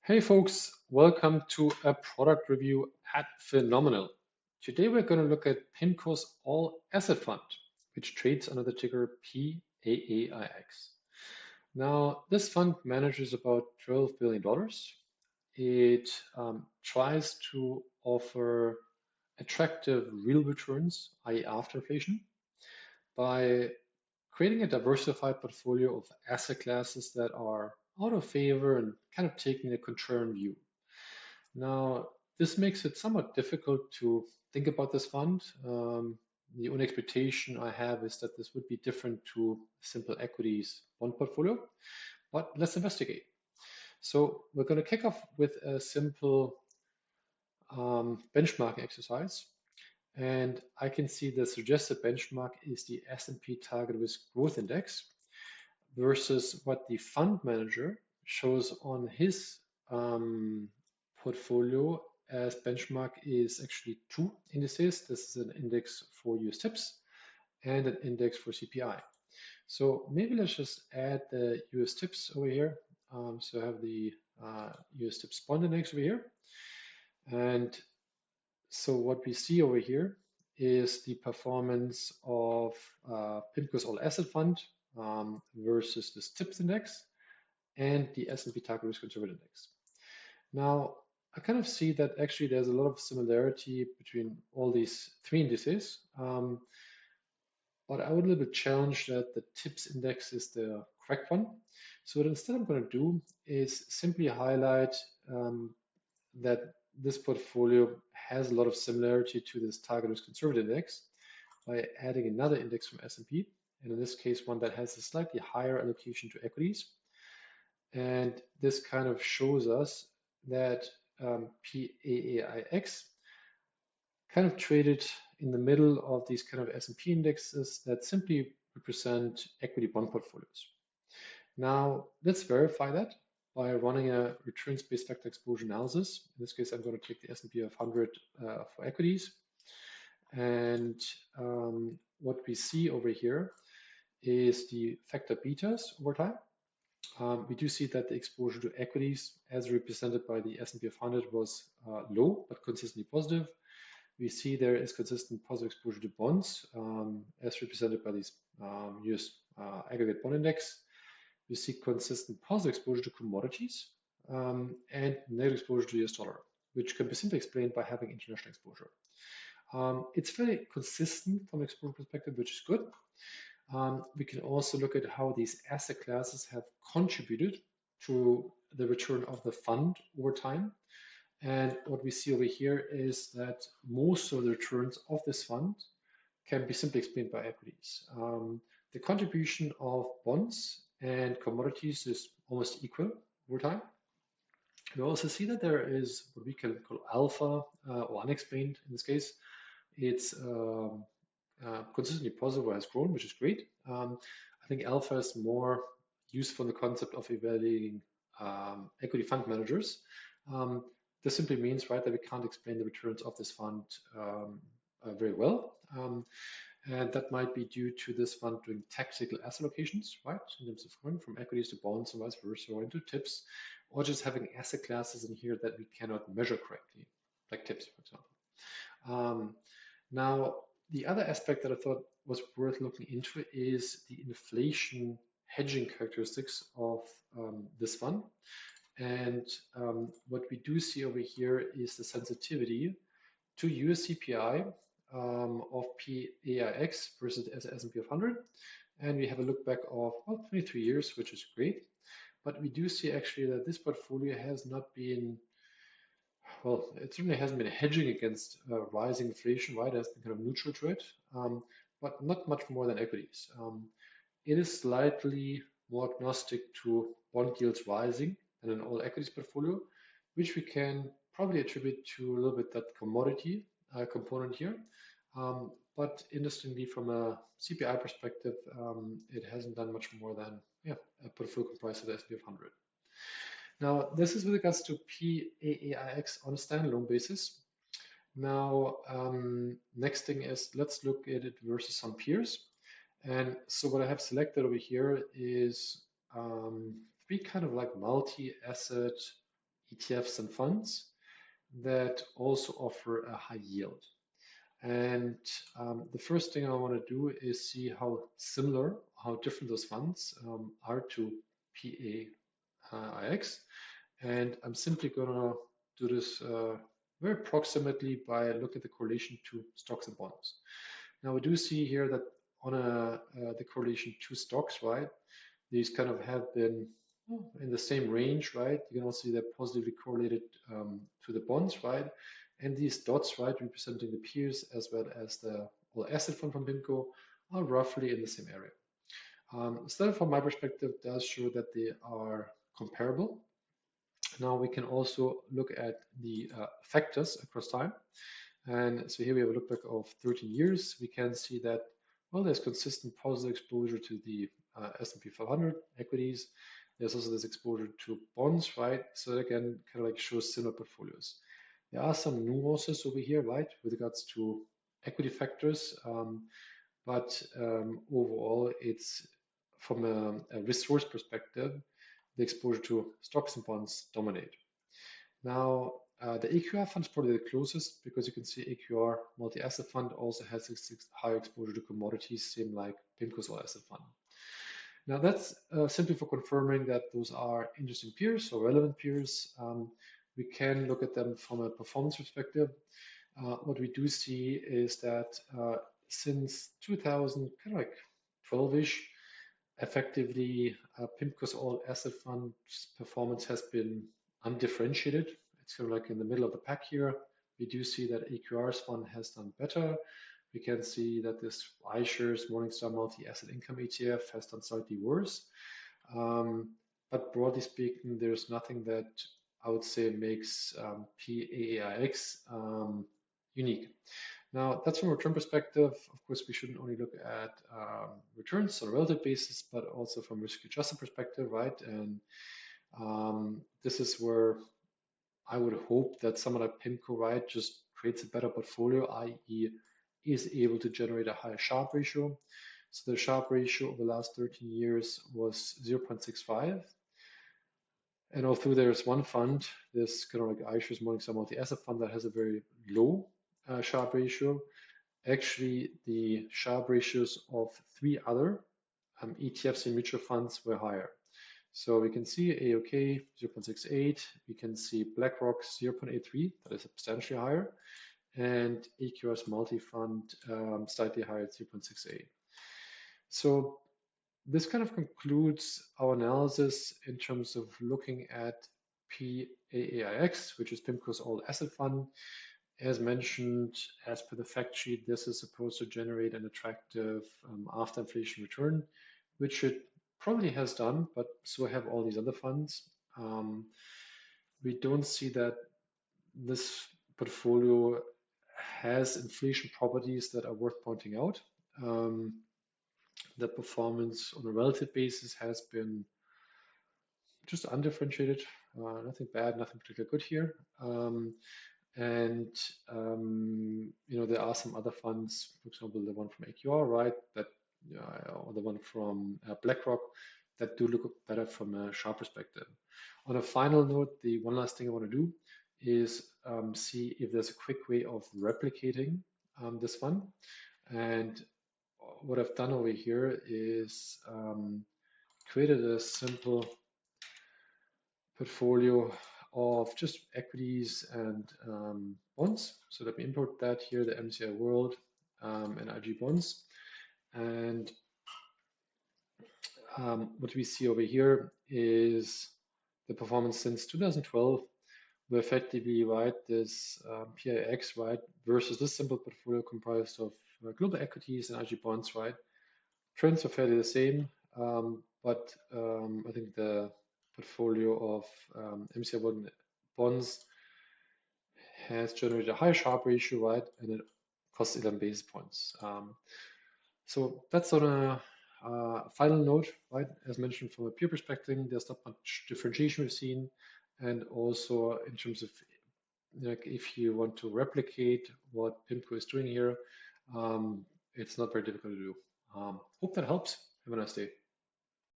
Hey folks, welcome to a product review at Finominal. Today we're going to look at PIMCO's All Asset Fund, which trades under the ticker PAAIX. Now, this fund manages about $12 billion. It tries to offer attractive real returns, i.e. after inflation, by creating a diversified portfolio of asset classes that are out of favor and kind of taking a contrarian view. Now, this makes it somewhat difficult to think about this fund. The only expectation I have is that this would be different to simple equities bond portfolio, but let's investigate. So we're going to kick off with a simple benchmarking exercise. And I can see the suggested benchmark is the S&P Target Risk Growth Index versus what the fund manager shows on his portfolio as benchmark is actually two indices. This is an index for US tips and an index for CPI. So maybe let's just add the US tips over here. So I have the US tips bond index over here. And so what we see over here is the performance of PIMCO's All Asset Fund versus this TIPS index and the S&P Target Risk Conservative Index. Now, I kind of see that actually there's a lot of similarity between all these three indices, but I would a little bit challenge that the TIPS index is the correct one. So what instead I'm going to do is simply highlight that this portfolio has a lot of similarity to this Target Risk Conservative Index by adding another index from S&P, and in this case one that has a slightly higher allocation to equities. And this kind of shows us that PAAIX kind of traded in the middle of these kind of S&P indexes that simply represent equity bond portfolios. Now, let's verify that by running a returns-based factor exposure analysis. In this case, I'm going to take the S&P 500 for equities. And what we see over here is the factor betas over time. We do see that the exposure to equities as represented by the S&P 500 was low, but consistently positive. We see there is consistent positive exposure to bonds as represented by these US aggregate bond index. We see consistent positive exposure to commodities and negative exposure to US dollar, which can be simply explained by having international exposure. It's very consistent from an exposure perspective, which is good. We can also look at how these asset classes have contributed to the return of the fund over time. And what we see over here is that most of the returns of this fund can be simply explained by equities. The contribution of bonds and commodities is almost equal over time. We also see that there is what we can call alpha or unexplained in this case. It's consistently positive or has grown, which is great. I think alpha is more useful in the concept of evaluating equity fund managers. This simply means, right, that we can't explain the returns of this fund very well. And that might be due to this fund doing tactical asset allocations, right, in terms of going from equities to bonds and vice versa, or into tips, or just having asset classes in here that we cannot measure correctly, like tips, for example. Now, the other aspect that I thought was worth looking into is the inflation hedging characteristics of this fund. And what we do see over here is the sensitivity to US CPI of PAIX versus the S&P 500. And we have a look back of 23 years, which is great. But we do see actually that this portfolio has not been, well, it certainly hasn't been hedging against rising inflation, right? It has been kind of neutral to it, but not much more than equities. It is slightly more agnostic to bond yields rising than an all equities portfolio, which we can probably attribute to a little bit that commodity component here. But interestingly, from a CPI perspective, it hasn't done much more than a portfolio comprised of the S&P 500. Now, this is with regards to PAAIX on a standalone basis. Now, next thing is let's look at it versus some peers. And so what I have selected over here is three kind of like multi-asset ETFs and funds that also offer a high yield. And the first thing I want to do is see how similar, how different those funds are to PAAIX. And I'm simply going to do this very approximately by looking at the correlation to stocks and bonds. Now we do see here that on the correlation to stocks, right, these kind of have been in the same range, right? You can also see they're positively correlated to the bonds, right? And these dots, right, representing the peers as well as the all asset fund from PIMCO are roughly in the same area. So that, from my perspective, does show that they are comparable. Now we can also look at the factors across time. And so here we have a look back of 13 years. We can see that, well, there's consistent positive exposure to the S&P 500 equities. There's also this exposure to bonds, right? So again, kind of like shows similar portfolios. There are some nuances over here, right, with regards to equity factors. But overall, it's from a risk-source perspective, the exposure to stocks and bonds dominate. Now, the AQR fund is probably the closest because you can see AQR multi-asset fund also has higher exposure to commodities, same like PIMCO's all-asset fund. Now, that's simply for confirming that those are interesting peers or relevant peers. We can look at them from a performance perspective. What we do see is that since 2000, kind of like 12-ish, effectively, PIMCO's all-asset fund's performance has been undifferentiated. It's kind of like in the middle of the pack here. We do see that AQR's fund has done better. We can see that this iShares Morningstar Multi-Asset Income ETF has done slightly worse. But broadly speaking, there's nothing that I would say makes PAAIX unique. Now, that's from a return perspective. Of course, we shouldn't only look at returns on a relative basis, but also from risk-adjusted perspective, right? And this is where I would hope that someone like PIMCO, right, just creates a better portfolio, i.e. is able to generate a higher Sharpe ratio. So the Sharpe ratio over the last 13 years was 0.65. And although there's one fund, this kind of like iShares Morningstar Multi-Asset Fund that has a very low Sharpe ratio, actually the Sharpe ratios of 3 other ETFs and mutual funds were higher. So we can see AOK 0.68, we can see BlackRock 0.83, that is substantially higher, and AQR's multi-fund slightly higher at 0.68. So this kind of concludes our analysis in terms of looking at PAAIX, which is PIMCO's all-asset fund. As mentioned, as per the fact sheet, this is supposed to generate an attractive after inflation return, which it probably has done, but so have all these other funds. We don't see that this portfolio has inflation properties that are worth pointing out. The performance on a relative basis has been just undifferentiated, nothing bad, nothing particularly good here. You know, there are some other funds, for example, the one from AQR, right, that or the one from BlackRock that do look better from a Sharpe perspective. On a final note, the one last thing I want to do is see if there's a quick way of replicating this fund. And what I've done over here is created a simple portfolio of just equities and bonds. So let me import that here, the MSCI World and IG bonds. And what we see over here is the performance since 2012, where effectively, right, this PAIX, right, versus this simple portfolio comprised of global equities and IG bonds, right. Trends are fairly the same, but I think the portfolio of MSCI World bonds has generated a higher Sharpe ratio, right, and it costs 11 basis points. So that's on a final note, right? As mentioned, from a peer perspective, there's not much differentiation we've seen, and also in terms of, like, if you want to replicate what PIMCO is doing here, it's not very difficult to do. Hope that helps. Have a nice day.